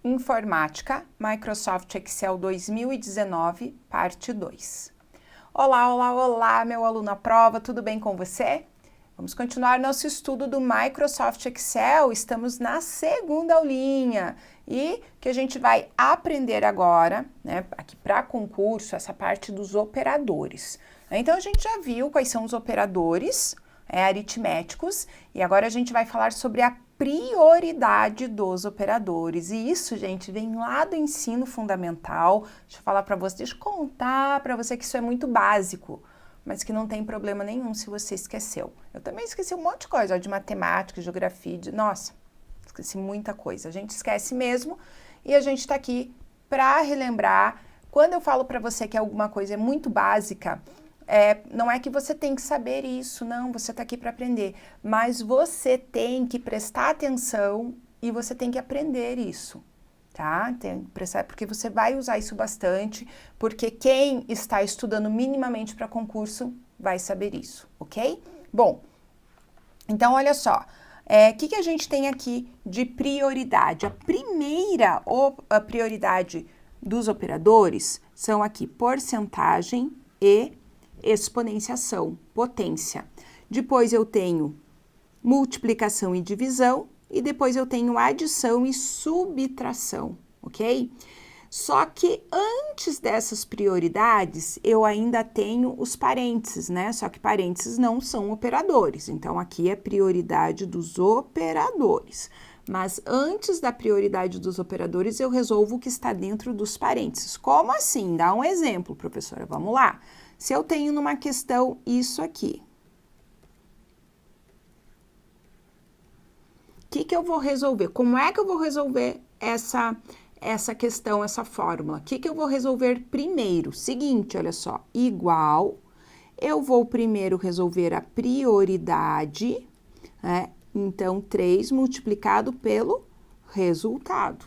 Informática, Microsoft Excel 2019, parte 2. Olá, olá, olá, meu aluno à prova, tudo bem com você? Vamos continuar nosso estudo do Microsoft Excel, estamos na segunda aulinha e que a gente vai aprender agora, né, aqui para concurso, essa parte dos operadores. Então, a gente já viu quais são os operadores aritméticos e agora a gente vai falar sobre a prioridade dos operadores. E isso, gente, vem lá do ensino fundamental. Deixa eu falar para você, deixa eu contar para você que isso é muito básico, mas que não tem problema nenhum se você esqueceu. Eu também esqueci um monte de coisa, ó, de matemática, geografia, nossa, esqueci muita coisa. A gente esquece mesmo e a gente está aqui para relembrar. Quando eu falo para você que alguma coisa é muito básica, não é que você tem que saber isso, não, você está aqui para aprender, mas você tem que prestar atenção e você tem que aprender isso, tá? Tem que prestar, porque você vai usar isso bastante, porque quem está estudando minimamente para concurso vai saber isso, ok? Bom, então olha só, que a gente tem aqui de prioridade? A primeira prioridade dos operadores são aqui porcentagem e exponenciação, potência. Depois eu tenho multiplicação e divisão e depois eu tenho adição e subtração, ok? Só que antes dessas prioridades eu ainda tenho os parênteses, né? Só que parênteses não são operadores, então aqui é prioridade dos operadores. Mas antes da prioridade dos operadores eu resolvo o que está dentro dos parênteses. Como assim? Dá um exemplo, professora, vamos lá. Se eu tenho numa questão isso aqui, o que eu vou resolver? Como é que eu vou resolver essa questão, essa fórmula? O que eu vou resolver primeiro? Seguinte, olha só, igual, eu vou primeiro resolver a prioridade, né? Então, 3 multiplicado pelo resultado,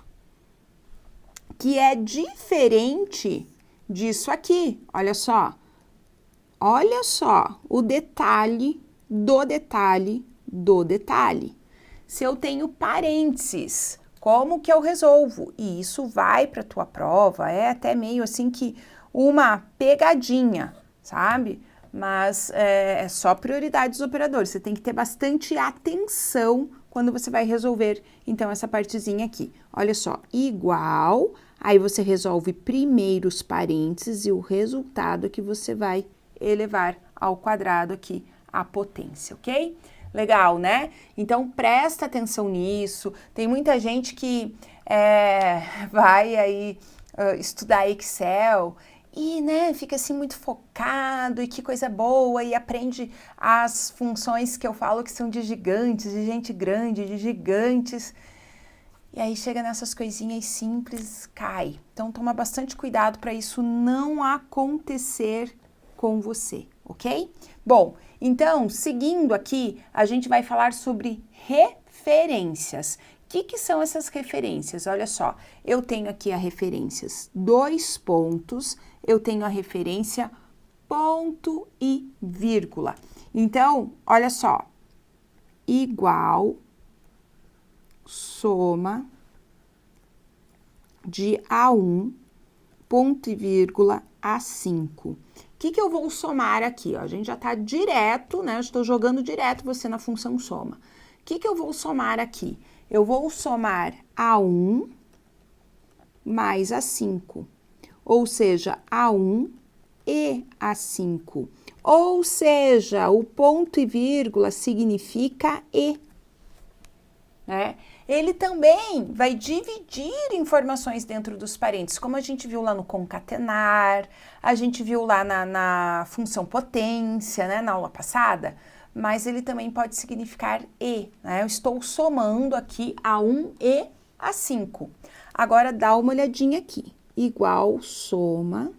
que é diferente disso aqui, olha só. Olha só o detalhe do detalhe do detalhe. Se eu tenho parênteses, como que eu resolvo? E isso vai para a tua prova, é até meio assim que uma pegadinha, sabe? Mas é só prioridade dos operadores. Você tem que ter bastante atenção quando você vai resolver, então, essa partezinha aqui. Olha só, igual, aí você resolve primeiro os parênteses e o resultado que você vai elevar ao quadrado aqui a potência, ok? Legal, né? Então, presta atenção nisso. Tem muita gente que vai aí estudar Excel e, né, fica assim muito focado e que coisa boa e aprende as funções que eu falo que são de gigantes, de gente grande, de gigantes. E aí chega nessas coisinhas simples, cai. Então, toma bastante cuidado para isso não acontecer com você, ok? Bom, então, seguindo aqui, a gente vai falar sobre referências. O que são essas referências? Olha só, eu tenho aqui as referências 2 pontos, eu tenho a referência ponto e vírgula. Então, olha só, igual soma de A1, ponto e vírgula, A5. O que eu vou somar aqui? Ó? A gente já está direto, né? Eu estou jogando direto você na função soma. O que eu vou somar aqui? Eu vou somar A1 mais A5, ou seja, A1 e A5. Ou seja, o ponto e vírgula significa e, né? Ele também vai dividir informações dentro dos parênteses, como a gente viu lá no concatenar, a gente viu lá na função potência, né, na aula passada, mas ele também pode significar e, né? Eu estou somando aqui A1 e A5. Agora, dá uma olhadinha aqui. Igual soma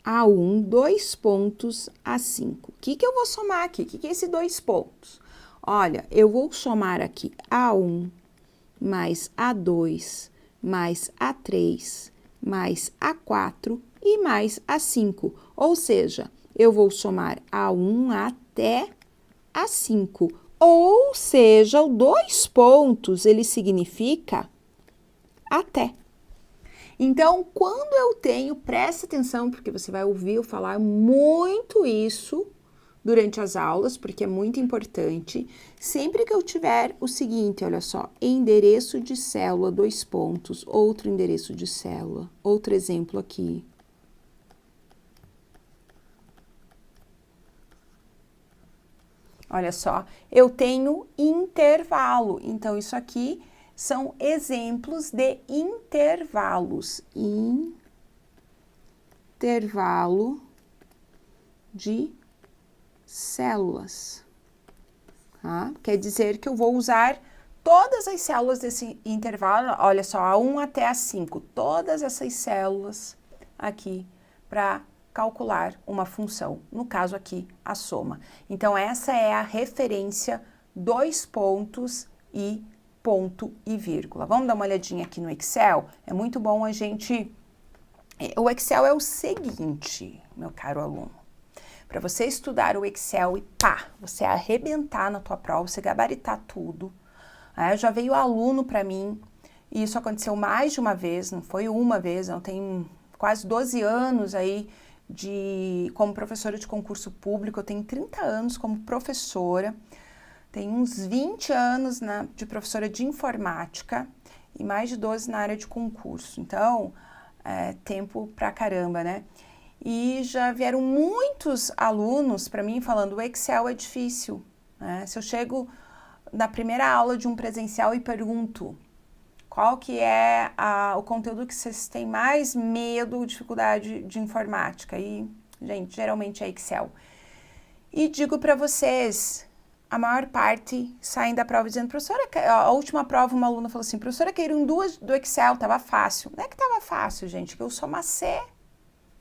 A1, 2 pontos, A5. O que eu vou somar aqui? O que é esse 2 pontos? Olha, eu vou somar aqui A1 mais A2 mais A3 mais A4 e mais A5. Ou seja, eu vou somar A1 até A5. Ou seja, o 2 pontos, ele significa até. Então, quando eu tenho, presta atenção, porque você vai ouvir eu falar muito isso durante as aulas, porque é muito importante. Sempre que eu tiver o seguinte, olha só, endereço de célula, 2 pontos, outro endereço de célula, outro exemplo aqui. Olha só, eu tenho intervalo, então isso aqui são exemplos de intervalos. Intervalo de células. Tá? Quer dizer que eu vou usar todas as células desse intervalo, olha só, a 1 até a 5, todas essas células aqui para calcular uma função, no caso aqui, a soma. Então, essa é a referência 2 pontos e ponto e vírgula. Vamos dar uma olhadinha aqui no Excel? É muito bom a gente... O Excel é o seguinte, meu caro aluno. Para você estudar o Excel e pá, você arrebentar na tua prova, você gabaritar tudo. Já veio aluno para mim, e isso aconteceu mais de uma vez, não foi uma vez, eu tenho quase 12 anos aí como professora de concurso público, eu tenho 30 anos como professora, tenho uns 20 anos de professora de informática e mais de 12 na área de concurso. Então, tempo pra caramba, né? E já vieram muitos alunos para mim falando, o Excel é difícil, né? Se eu chego na primeira aula de um presencial e pergunto qual que é o conteúdo que vocês têm mais medo ou dificuldade de informática, e, gente, geralmente é Excel. E digo para vocês, a maior parte saem da prova dizendo, professora, a última prova uma aluna falou assim, professora, caíram 2 do Excel, tava fácil. Não é que tava fácil, gente, que eu sou macê.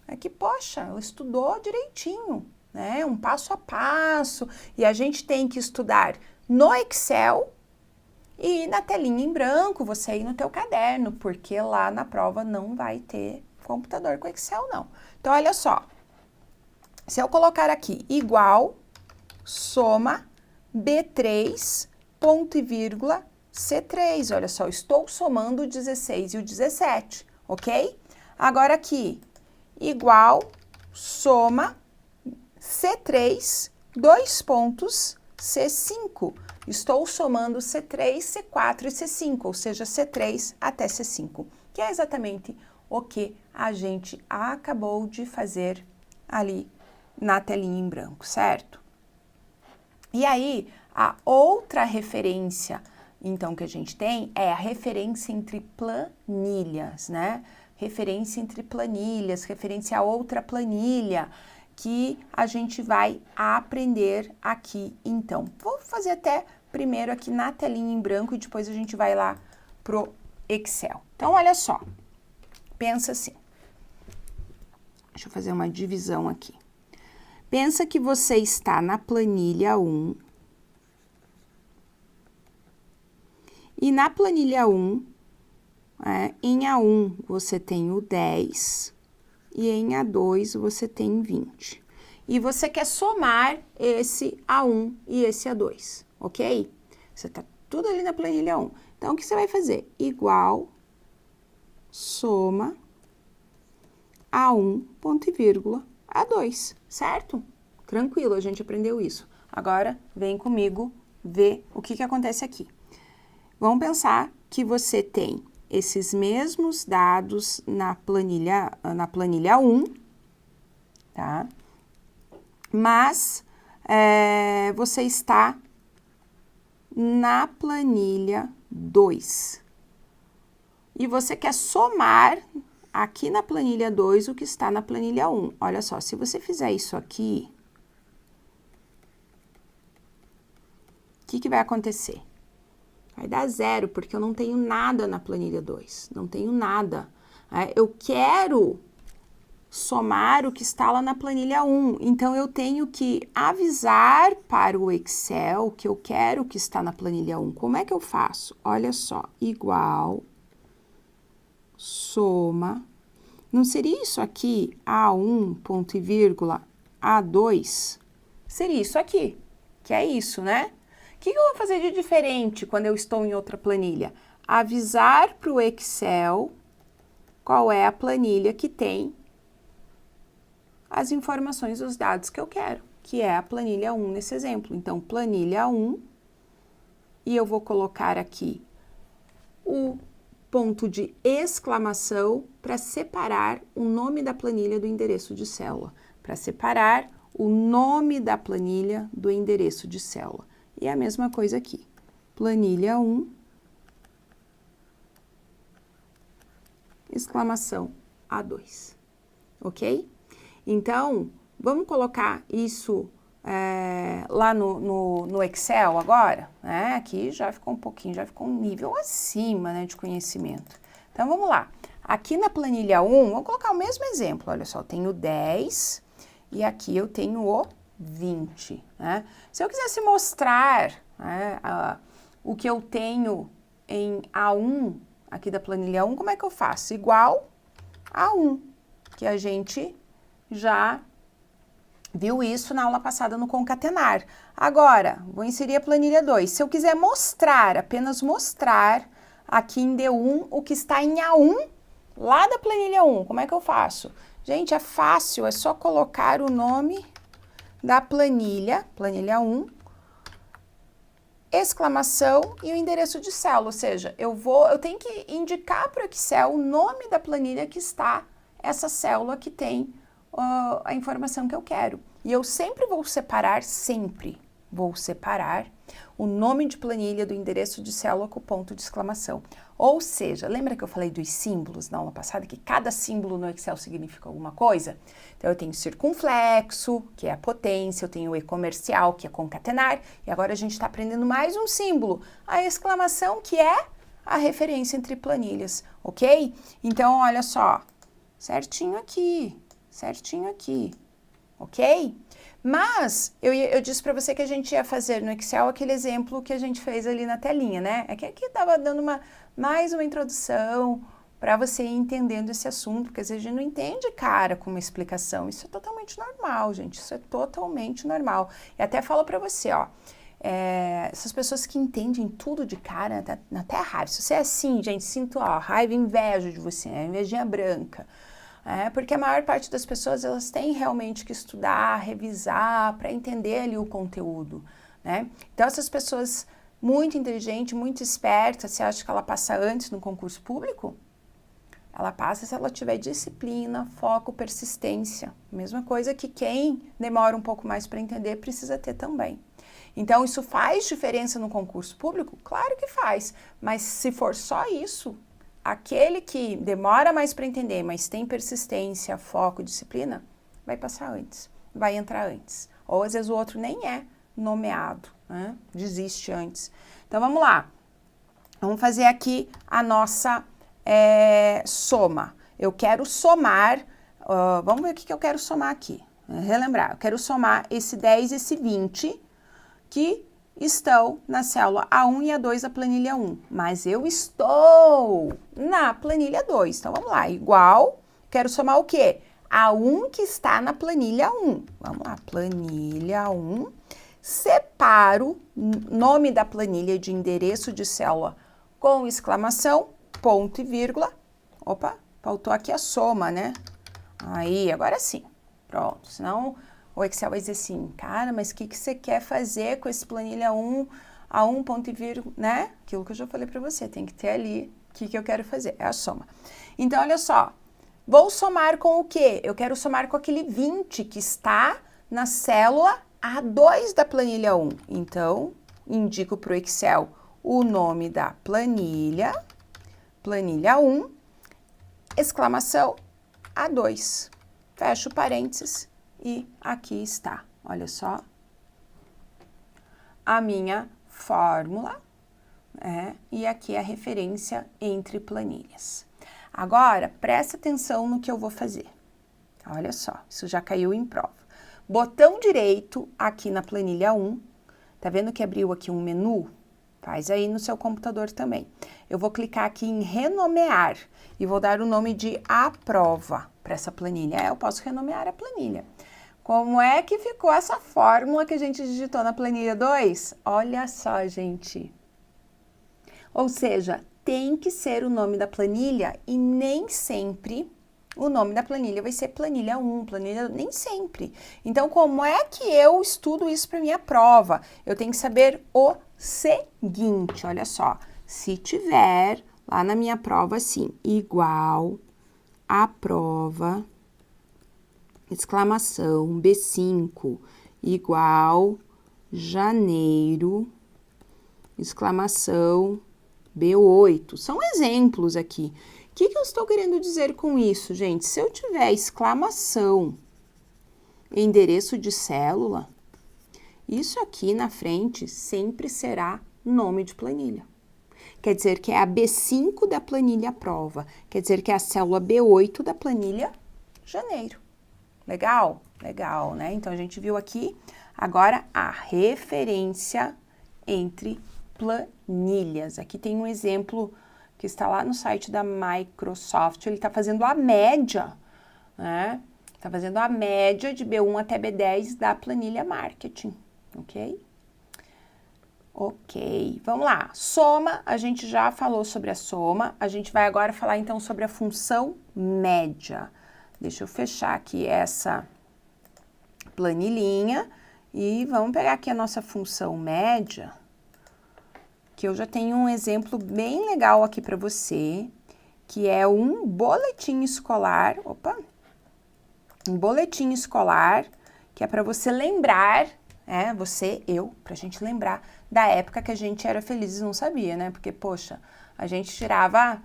É que, poxa, ela estudou direitinho, né? Um passo a passo. E a gente tem que estudar no Excel e na telinha em branco, você ir no teu caderno, porque lá na prova não vai ter computador com Excel, não. Então, olha só. Se eu colocar aqui igual, soma, B3, ponto e vírgula, C3. Olha só, estou somando o 16 e o 17, ok? Agora aqui, igual, soma, C3, 2 pontos, C5. Estou somando C3, C4 e C5, ou seja, C3 até C5, que é exatamente o que a gente acabou de fazer ali na telinha em branco, certo? E aí, a outra referência, então, que a gente tem é a referência entre planilhas, né? Referência entre planilhas, referência a outra planilha, que a gente vai aprender aqui, então. Vou fazer até primeiro aqui na telinha em branco e depois a gente vai lá pro Excel. Então, olha só, pensa assim. Deixa eu fazer uma divisão aqui. Pensa que você está na planilha 1. E na planilha 1, em A1 você tem o 10 e em A2 você tem 20. E você quer somar esse A1 e esse A2, ok? Você está tudo ali na planilha 1. Então, o que você vai fazer? Igual, soma, A1, ponto e vírgula, A2, certo? Tranquilo, a gente aprendeu isso. Agora, vem comigo ver o que acontece aqui. Vamos pensar que você tem esses mesmos dados na planilha 1, tá? Mas você está na planilha 2. E você quer somar aqui na planilha 2 o que está na planilha 1. Olha só, se você fizer isso aqui, o que vai acontecer? Vai dar 0, porque eu não tenho nada na planilha 2. Não tenho nada. Eu quero somar o que está lá na planilha 1. Então, eu tenho que avisar para o Excel que eu quero o que está na planilha 1. Como é que eu faço? Olha só, igual, soma. Não seria isso aqui, A1, ponto e vírgula, A2? Seria isso aqui, que é isso, né? que eu vou fazer de diferente quando eu estou em outra planilha? Avisar para o Excel qual é a planilha que tem as informações dos dados que eu quero, que é a planilha 1 nesse exemplo. Então, planilha 1, e eu vou colocar aqui o ponto de exclamação para separar o nome da planilha do endereço de célula, para separar o nome da planilha do endereço de célula. E a mesma coisa aqui, planilha 1, exclamação A2, ok? Então, vamos colocar isso lá no Excel agora, né? Aqui já ficou um pouquinho, já ficou um nível acima, né, de conhecimento. Então, vamos lá. Aqui na planilha 1, vou colocar o mesmo exemplo, olha só, eu tenho 10 e aqui eu tenho o 20, né? Se eu quisesse mostrar, né, o que eu tenho em A1, aqui da planilha 1, como é que eu faço? Igual a 1, que a gente já viu isso na aula passada no concatenar. Agora, vou inserir a planilha 2. Se eu quiser mostrar, apenas mostrar aqui em D1 o que está em A1, lá da planilha 1, como é que eu faço? Gente, é fácil, é só colocar o nome da planilha, planilha 1, exclamação e o endereço de célula, ou seja, eu tenho que indicar para o Excel o nome da planilha que está essa célula que tem a informação que eu quero. E eu sempre vou separar o nome de planilha do endereço de célula com ponto de exclamação. Ou seja, lembra que eu falei dos símbolos na aula passada, que cada símbolo no Excel significa alguma coisa? Então, eu tenho circunflexo, que é a potência, eu tenho o e-comercial, que é concatenar, e agora a gente está aprendendo mais um símbolo, a exclamação, que é a referência entre planilhas, ok? Então, olha só, certinho aqui, ok? Mas, eu disse para você que a gente ia fazer no Excel aquele exemplo que a gente fez ali na telinha, né? É que aqui estava dando mais uma introdução para você ir entendendo esse assunto, porque às vezes a gente não entende cara com uma explicação. Isso é totalmente normal, gente, isso é totalmente normal. E até falo para você, ó, essas pessoas que entendem tudo de cara, até raiva. Se você é assim, gente, sinto, ó, raiva, inveja de você, invejinha branca. Porque a maior parte das pessoas, elas têm realmente que estudar, revisar, para entender ali o conteúdo, né? Então, essas pessoas muito inteligentes, muito espertas, você acha que ela passa antes no concurso público? Ela passa se ela tiver disciplina, foco, persistência. Mesma coisa que quem demora um pouco mais para entender precisa ter também. Então, isso faz diferença no concurso público? Claro que faz, mas se for só isso, aquele que demora mais para entender, mas tem persistência, foco, disciplina, vai passar antes, vai entrar antes. Ou às vezes o outro nem é nomeado, né? Desiste antes. Então vamos lá, vamos fazer aqui a nossa soma. Eu quero somar, vamos ver o que eu quero somar aqui. Relembrar, eu quero somar esse 10 e esse 20 que estão na célula A1 e A2 da planilha 1, mas eu estou na planilha 2, então vamos lá, igual, quero somar o quê? A1 que está na planilha 1, vamos lá, planilha 1, separo nome da planilha de endereço de célula com exclamação, ponto e vírgula, opa, faltou aqui a soma, né? Aí, agora sim, pronto, senão o Excel vai dizer assim, cara, mas o que você quer fazer com esse planilha 1, A1, ponto e vírgula, né? Aquilo que eu já falei para você, tem que ter ali o que eu quero fazer, é a soma. Então, olha só, vou somar com o quê? Eu quero somar com aquele 20 que está na célula A2 da planilha 1. Então, indico para o Excel o nome da planilha, planilha 1, exclamação A2. Fecho parênteses. E aqui está, olha só, a minha fórmula, e aqui a referência entre planilhas. Agora, presta atenção no que eu vou fazer. Olha só, isso já caiu em prova. Botão direito aqui na planilha 1, tá vendo que abriu aqui um menu? Faz aí no seu computador também. Eu vou clicar aqui em renomear e vou dar o nome de A prova para essa planilha. Eu posso renomear a planilha. Como é que ficou essa fórmula que a gente digitou na planilha 2? Olha só, gente. Ou seja, tem que ser o nome da planilha e nem sempre o nome da planilha vai ser planilha 1, planilha... nem sempre. Então, como é que eu estudo isso para minha prova? Eu tenho que saber o seguinte, olha só. Se tiver lá na minha prova assim, igual a prova, exclamação, B5, igual janeiro, exclamação, B8. São exemplos aqui. O que eu estou querendo dizer com isso, gente? Se eu tiver exclamação, endereço de célula, isso aqui na frente sempre será nome de planilha. Quer dizer que é a B5 da planilha prova. Quer dizer que é a célula B8 da planilha janeiro. Legal? Legal, né? Então, a gente viu aqui agora a referência entre planilhas. Aqui tem um exemplo que está lá no site da Microsoft. Ele está fazendo a média, né? Está fazendo a média de B1 até B10 da planilha marketing, ok? Ok, vamos lá. Soma, a gente já falou sobre a soma. A gente vai agora falar então sobre a função média. Deixa eu fechar aqui essa planilhinha e vamos pegar aqui a nossa função média, que eu já tenho um exemplo bem legal aqui para você, que é um boletim escolar, um boletim escolar, que é para você lembrar, você, eu, pra gente lembrar da época que a gente era feliz e não sabia, né? Porque, poxa, a gente tirava,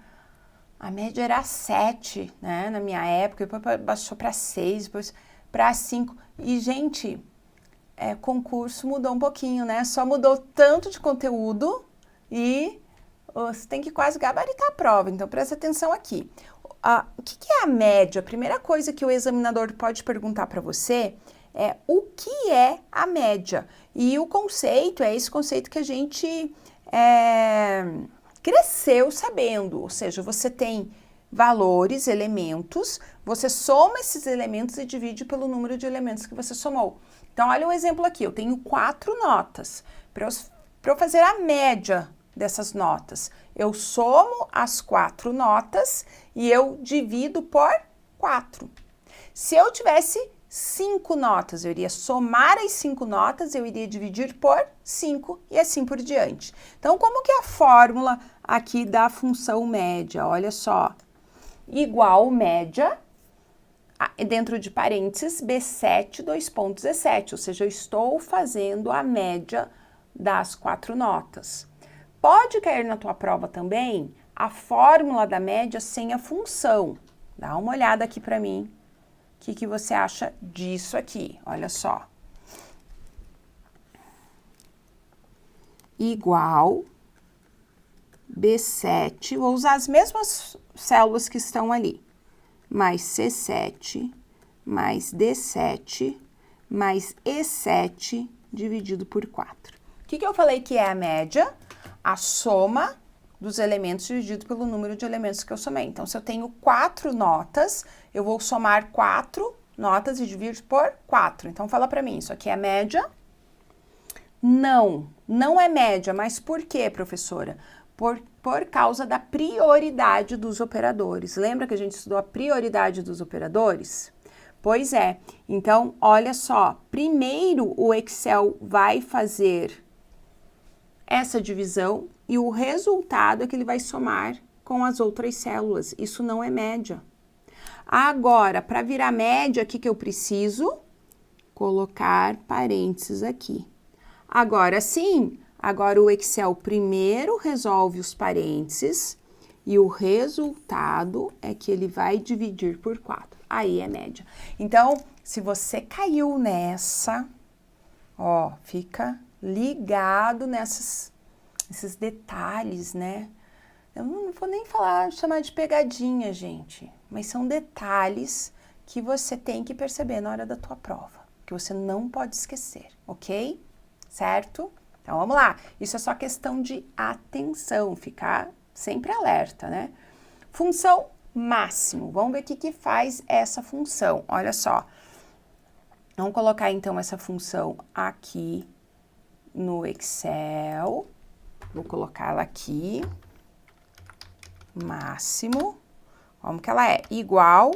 a média era 7, né? Na minha época, depois baixou para 6, depois para 5. E, gente, concurso mudou um pouquinho, né? Só mudou tanto de conteúdo e você tem que quase gabaritar a prova. Então, presta atenção aqui. O que é a média? A primeira coisa que o examinador pode perguntar para você é o que é a média. E o conceito é esse conceito que a gente cresceu sabendo. Ou seja, você tem valores, elementos, você soma esses elementos e divide pelo número de elementos que você somou. Então, olha um exemplo aqui. Eu tenho 4 notas. Para eu fazer a média dessas notas, eu somo as 4 notas e eu divido por 4. Se eu tivesse 5 notas, eu iria somar as 5 notas, eu iria dividir por 5 e assim por diante. Então, como que é a fórmula aqui da função média? Olha só, igual média, dentro de parênteses, B7, 2 pontos E7, ou seja, eu estou fazendo a média das 4 notas. Pode cair na tua prova também a fórmula da média sem a função. Dá uma olhada aqui para mim. O que você acha disso aqui? Olha só. Igual B7, vou usar as mesmas células que estão ali. Mais C7, mais D7, mais E7 dividido por 4. O que eu falei que é a média? A soma dos elementos dividido pelo número de elementos que eu somei. Então, se eu tenho 4 notas, eu vou somar 4 notas e dividir por 4. Então, fala para mim, isso aqui é média? Não, não é média, mas por quê, professora? Por causa da prioridade dos operadores. Lembra que a gente estudou a prioridade dos operadores? Pois é. Então, olha só, primeiro o Excel vai fazer essa divisão e o resultado é que ele vai somar com as outras células. Isso não é média. Agora, para virar média, o que eu preciso? Colocar parênteses aqui. Agora sim, agora o Excel primeiro resolve os parênteses e o resultado é que ele vai dividir por 4. Aí é média. Então, se você caiu nessa, fica ligado nesses detalhes, né? Eu não vou nem chamar de pegadinha, gente, mas são detalhes que você tem que perceber na hora da tua prova, que você não pode esquecer, ok? Certo? Então, vamos lá. Isso é só questão de atenção, ficar sempre alerta, né? Função máximo. Vamos ver o que faz essa função. Olha só. Vamos colocar, então, essa função aqui no Excel. Vou colocá-la aqui. Máximo. Como que ela é? Igual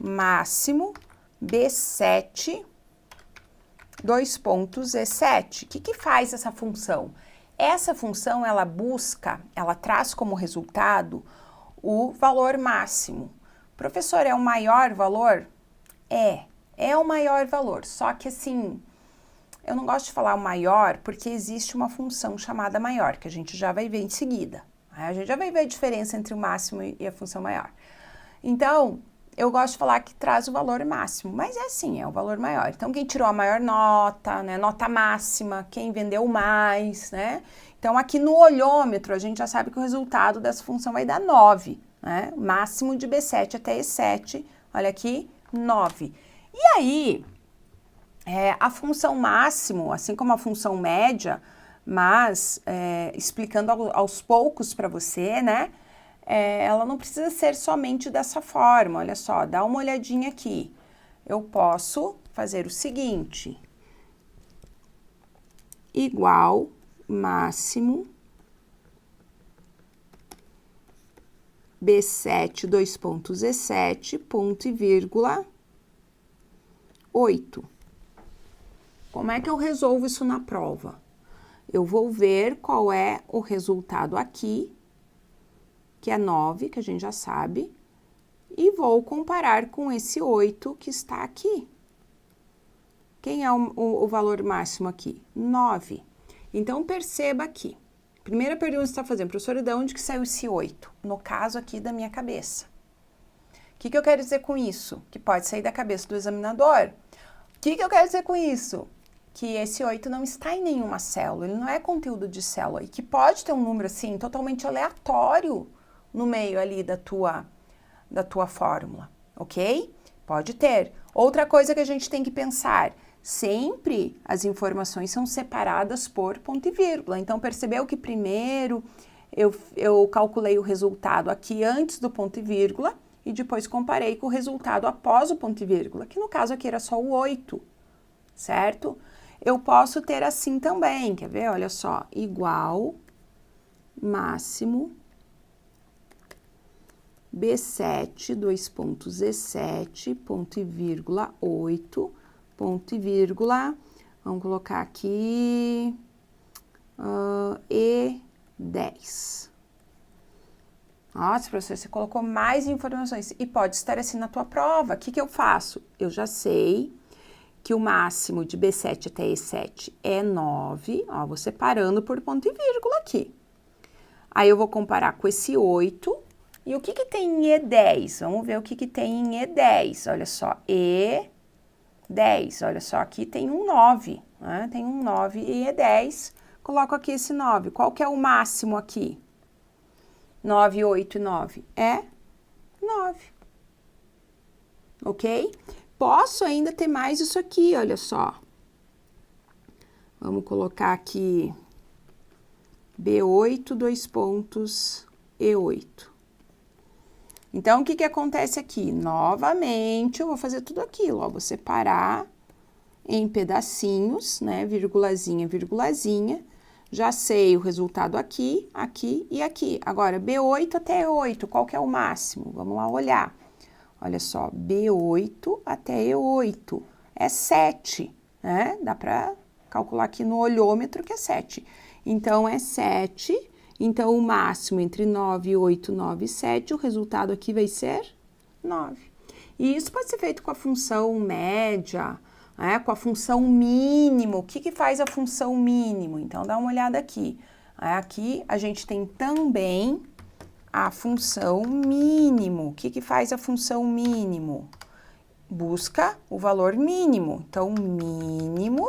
máximo B7, dois pontos E7. O que faz essa função? Essa função, ela traz como resultado o valor máximo. Professor, é o maior valor? É o maior valor, só que assim, eu não gosto de falar o maior porque existe uma função chamada maior, que a gente já vai ver em seguida. A gente já vai ver a diferença entre o máximo e a função maior. Então, eu gosto de falar que traz o valor máximo, mas é assim, é o valor maior. Então, quem tirou a maior nota, né, nota máxima, quem vendeu mais, né? Então, aqui no olhômetro, a gente já sabe que o resultado dessa função vai dar 9, né? Máximo de B7 até E7, olha aqui, 9. E aí, a função máximo, assim como a função média, mas explicando aos poucos para você, né? Ela não precisa ser somente dessa forma, olha só, dá uma olhadinha aqui. Eu posso fazer o seguinte, igual máximo B7, dois pontos E7, ponto e vírgula, 8. Como é que eu resolvo isso na prova? Eu vou ver qual é o resultado aqui, que é 9, que a gente já sabe, e vou comparar com esse 8 que está aqui. Quem é o valor máximo aqui? 9. Então, perceba aqui. Primeira pergunta que você está fazendo, professora, de onde que saiu esse 8? No caso aqui da minha cabeça. O que eu quero dizer com isso? Que pode sair da cabeça do examinador. O que eu quero dizer com isso? Que esse 8 não está em nenhuma célula, ele não é conteúdo de célula, e que pode ter um número assim, totalmente aleatório no meio ali da tua fórmula, ok? Pode ter. Outra coisa que a gente tem que pensar, sempre as informações são separadas por ponto e vírgula. Então, percebeu que primeiro eu calculei o resultado aqui antes do ponto e vírgula e depois comparei com o resultado após o ponto e vírgula, que no caso aqui era só o 8, certo? Eu posso ter assim também, quer ver? Olha só, igual máximo B7, dois pontos E7, ponto e vírgula, 8, ponto e vírgula, vamos colocar aqui, E10. Nossa, professor, você colocou mais informações e pode estar assim na tua prova. O que eu faço? Eu já sei que o máximo de B7 até E7 é 9, ó, vou separando por ponto e vírgula aqui. Aí eu vou comparar com esse 8, e o que tem em E10? Vamos ver o que tem em E10, olha só, E10, olha só, aqui tem um 9, né? Tem um 9 em E10, coloco aqui esse 9, qual que é o máximo aqui? 9, 8 e 9, é 9, ok? Posso ainda ter mais isso aqui, olha só. Vamos colocar aqui B8, dois pontos, E8. Então, o que acontece aqui? Novamente, eu vou fazer tudo aquilo, ó, vou separar em pedacinhos, né, virgulazinha, virgulazinha. Já sei o resultado aqui, aqui e aqui. Agora, B8 até E8, qual que é o máximo? Vamos lá olhar. Olha só, B8 até E8 é 7, né? Dá para calcular aqui no olhômetro que é 7. Então, é 7. Então, o máximo entre 9, 8, 9 e 7, o resultado aqui vai ser 9. E isso pode ser feito com a função média, né? Com a função mínimo. O que faz a função mínimo? Então, dá uma olhada aqui. Aqui, a gente tem também a função mínimo. O que faz a função mínimo? Busca o valor mínimo. Então, mínimo,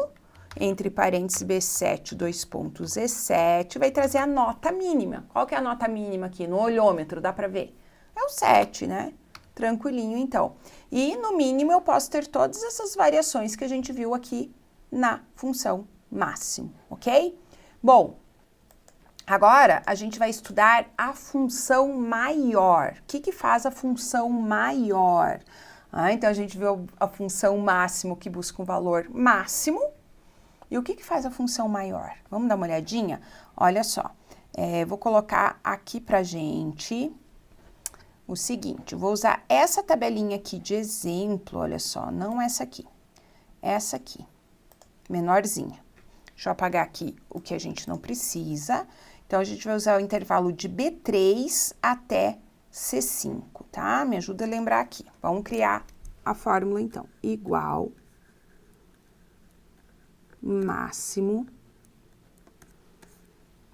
entre parênteses B7, dois pontos E7, vai trazer a nota mínima. Qual que é a nota mínima aqui? No olhômetro, dá para ver? É o 7, né? Tranquilinho, então. E, no mínimo, eu posso ter todas essas variações que a gente viu aqui na função máximo, ok? Bom, agora, a gente vai estudar a função maior. O que faz a função maior? Então, a gente viu a função máximo que busca um valor máximo. E o que faz a função maior? Vamos dar uma olhadinha? Olha só, vou colocar aqui pra gente o seguinte, vou usar essa tabelinha aqui de exemplo, olha só, não essa aqui menorzinha. Deixa eu apagar aqui o que a gente não precisa. Então, a gente vai usar o intervalo de B3 até C5, tá? Me ajuda a lembrar aqui. Vamos criar a fórmula, então. Igual máximo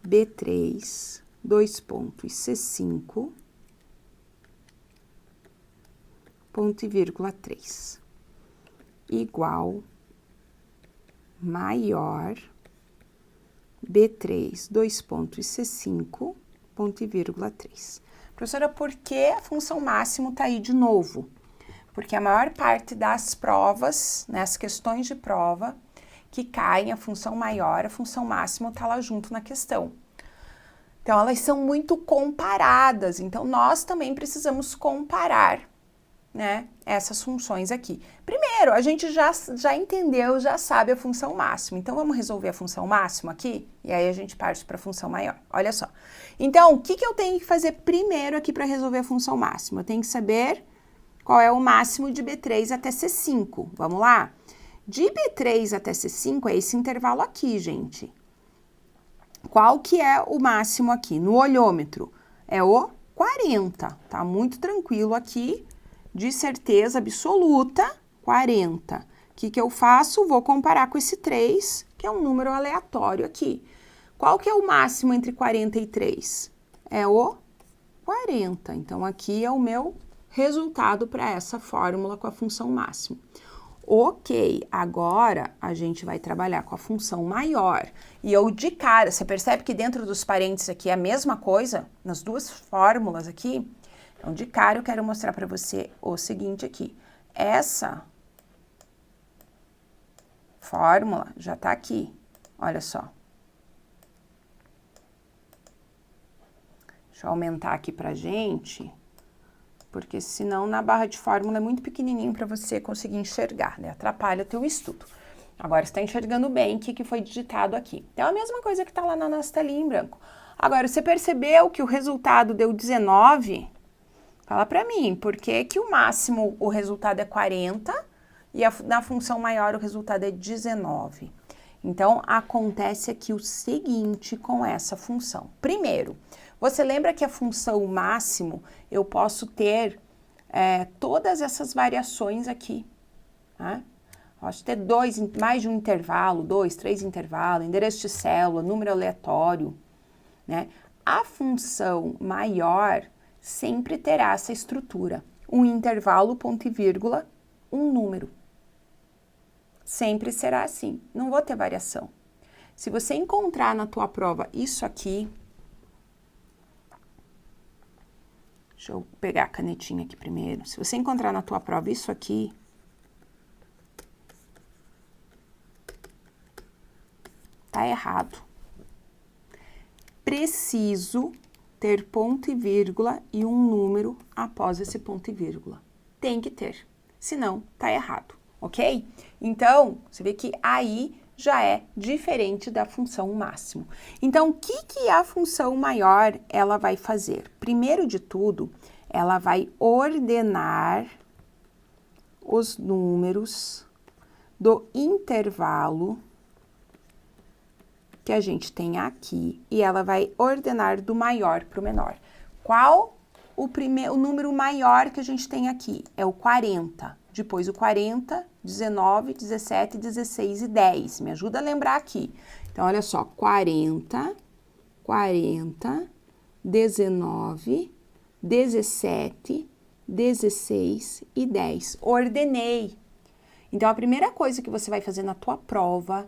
B3, dois pontos, C5, ponto e vírgula 3. Igual maior B3, dois pontos, C5, ponto e vírgula 3. Professora, por que a função máximo tá aí de novo? Porque a maior parte das provas, né, as questões de prova, que caem a função maior, a função máxima tá lá junto na questão. Então, elas são muito comparadas, então nós também precisamos comparar, né, essas funções aqui. Primeiro, a gente já entendeu, já sabe a função máxima. Então, vamos resolver a função máxima aqui? E aí, a gente parte para a função maior. Olha só. Então, o que eu tenho que fazer primeiro aqui para resolver a função máxima? Eu tenho que saber qual é o máximo de B3 até C5. Vamos lá? De B3 até C5 é esse intervalo aqui, gente. Qual que é o máximo aqui? No olhômetro, é o 40. Tá muito tranquilo aqui. De certeza absoluta, 40. O que eu faço? Vou comparar com esse 3, que é um número aleatório aqui. Qual que é o máximo entre 40 e 3? É o 40. Então, aqui é o meu resultado para essa fórmula com a função máxima. Ok, agora a gente vai trabalhar com a função maior. E eu de cara, você percebe que dentro dos parênteses aqui é a mesma coisa? Nas duas fórmulas aqui? Então, de cara, eu quero mostrar para você o seguinte aqui. Essa fórmula já tá aqui. Olha só. Deixa eu aumentar aqui pra gente, porque senão na barra de fórmula é muito pequenininho para você conseguir enxergar, né? Atrapalha o teu estudo. Agora, você está enxergando bem o que foi digitado aqui. Então, é a mesma coisa que tá lá na nossa telinha em branco. Agora, você percebeu que o resultado deu 19? Fala para mim, por que que o máximo, o resultado é 40 e na função maior o resultado é 19? Então, acontece aqui o seguinte com essa função. Primeiro, você lembra que a função máximo, eu posso ter todas essas variações aqui, né? Posso ter mais de um intervalo, 2, 3 intervalos, endereço de célula, número aleatório, né? A função maior sempre terá essa estrutura, um intervalo, ponto e vírgula, um número. Sempre será assim, não vou ter variação. Se você encontrar na tua prova isso aqui, deixa eu pegar a canetinha aqui primeiro. Se você encontrar na tua prova isso aqui, tá errado. Preciso ter ponto e vírgula e um número após esse ponto e vírgula. Tem que ter, senão tá errado, ok? Então, você vê que aí já é diferente da função máximo. Então, o que a função maior ela vai fazer? Primeiro de tudo, ela vai ordenar os números do intervalo que a gente tem aqui, e ela vai ordenar do maior para o menor. Qual o número maior que a gente tem aqui? É o 40. Depois o 40, 19, 17, 16 e 10. Me ajuda a lembrar aqui. Então, olha só, 40, 19, 17, 16 e 10. Ordenei. Então, a primeira coisa que você vai fazer na tua prova,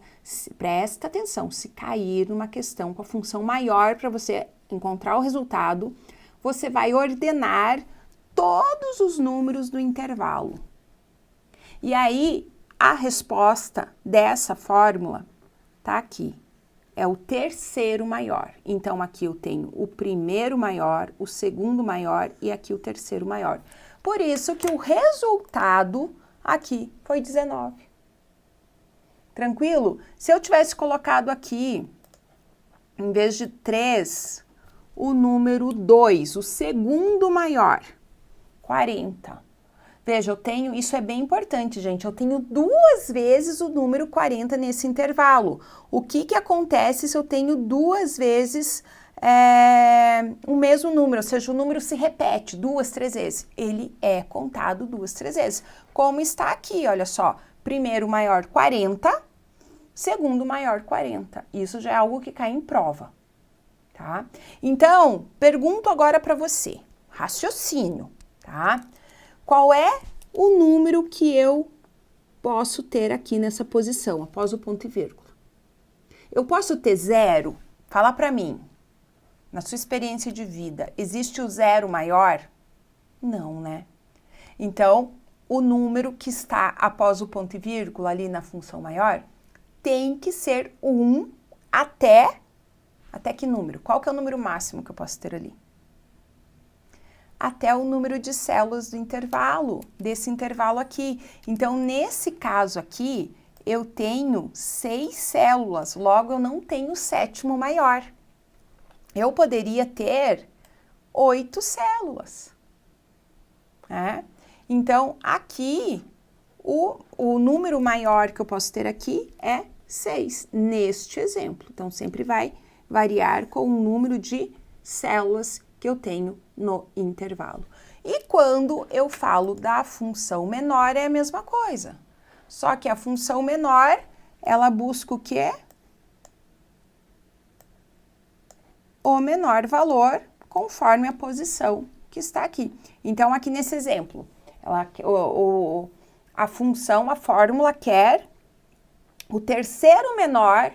presta atenção, se cair numa questão com a função maior para você encontrar o resultado, você vai ordenar todos os números do intervalo. E aí, a resposta dessa fórmula tá aqui. É o terceiro maior. Então, aqui eu tenho o primeiro maior, o segundo maior e aqui o terceiro maior. Por isso que o resultado aqui foi 19. Tranquilo? Se eu tivesse colocado aqui, em vez de 3, o número 2, o segundo maior, 40. Veja, eu tenho, isso é bem importante, gente, eu tenho 2 vezes o número 40 nesse intervalo. O que acontece se eu tenho 2 vezes o mesmo número, ou seja, o número se repete 2, 3 vezes? Ele é contado 2, 3 vezes. Como está aqui, olha só, primeiro maior 40, segundo maior 40. Isso já é algo que cai em prova, tá? Então, pergunto agora para você, raciocínio, tá? Qual é o número que eu posso ter aqui nessa posição, após o ponto e vírgula? Eu posso ter 0? Fala para mim, na sua experiência de vida, existe o 0 maior? Não, né? Então, o número que está após o ponto e vírgula ali na função maior tem que ser 1 até que número? Qual que é o número máximo que eu posso ter ali? Até o número de células do intervalo, desse intervalo aqui. Então, nesse caso aqui, eu tenho 6 células, logo eu não tenho o sétimo maior. Eu poderia ter 8 células. Né? Então, aqui, o número maior que eu posso ter aqui é 6, neste exemplo. Então, sempre vai variar com o número de células que eu tenho no intervalo. E quando eu falo da função menor, é a mesma coisa. Só que a função menor, ela busca o quê? O menor valor conforme a posição que está aqui. Então, aqui nesse exemplo, a função, a fórmula quer o terceiro menor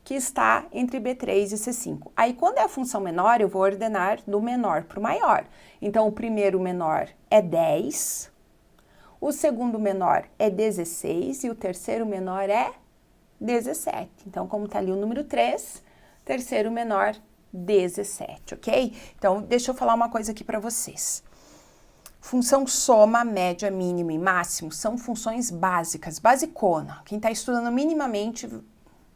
que está entre B3 e C5. Aí, quando é a função menor, eu vou ordenar do menor para o maior. Então, o primeiro menor é 10, o segundo menor é 16 e o terceiro menor é 17. Então, como está ali o número 3, terceiro menor, 17, ok? Então, deixa eu falar uma coisa aqui para vocês. Função soma, média, mínimo e máximo são funções básicas, basicona. Quem está estudando minimamente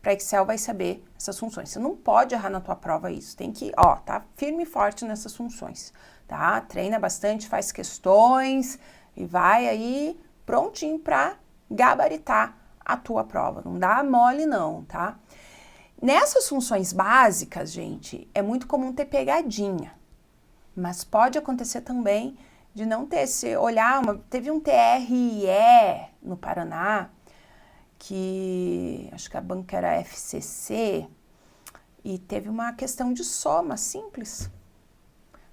para Excel vai saber essas funções. Você não pode errar na tua prova isso. Tem que, tá firme e forte nessas funções, tá? Treina bastante, faz questões e vai aí prontinho para gabaritar a tua prova. Não dá mole não, tá? Nessas funções básicas, gente, é muito comum ter pegadinha. Mas pode acontecer também de não ter, se olhar, teve um TRE no Paraná, que acho que a banca era FCC, e teve uma questão de soma simples.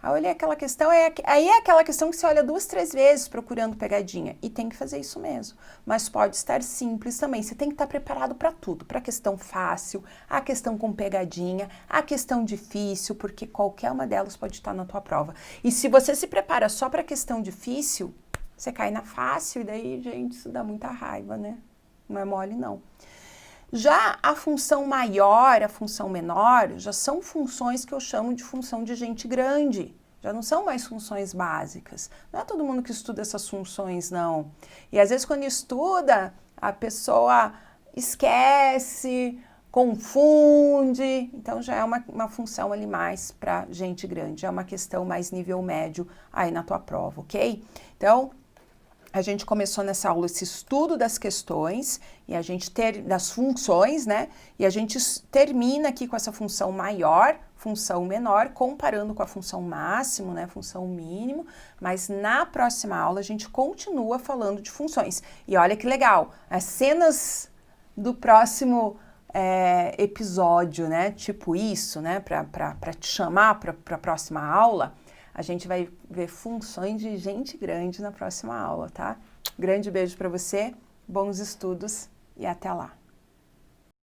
Aí eu olhei aquela questão, aí é aquela questão que você olha 2, 3 vezes procurando pegadinha, e tem que fazer isso mesmo. Mas pode estar simples também, você tem que estar preparado para tudo, para a questão fácil, a questão com pegadinha, a questão difícil, porque qualquer uma delas pode estar na tua prova. E se você se prepara só para a questão difícil, você cai na fácil, e daí, gente, isso dá muita raiva, né? Não é mole, não. Já a função maior, a função menor, já são funções que eu chamo de função de gente grande. Já não são mais funções básicas. Não é todo mundo que estuda essas funções, não. E às vezes quando estuda, a pessoa esquece, confunde. Então já é uma função ali mais para gente grande. É uma questão mais nível médio aí na tua prova, ok? Então, a gente começou nessa aula esse estudo das questões e a gente das funções, né? E a gente termina aqui com essa função maior, função menor, comparando com a função máximo, né? Função mínimo. Mas na próxima aula a gente continua falando de funções. E olha que legal, as cenas do próximo episódio, né? Tipo isso, né? Para te chamar para a próxima aula. A gente vai ver funções de gente grande na próxima aula, tá? Grande beijo para você, bons estudos e até lá!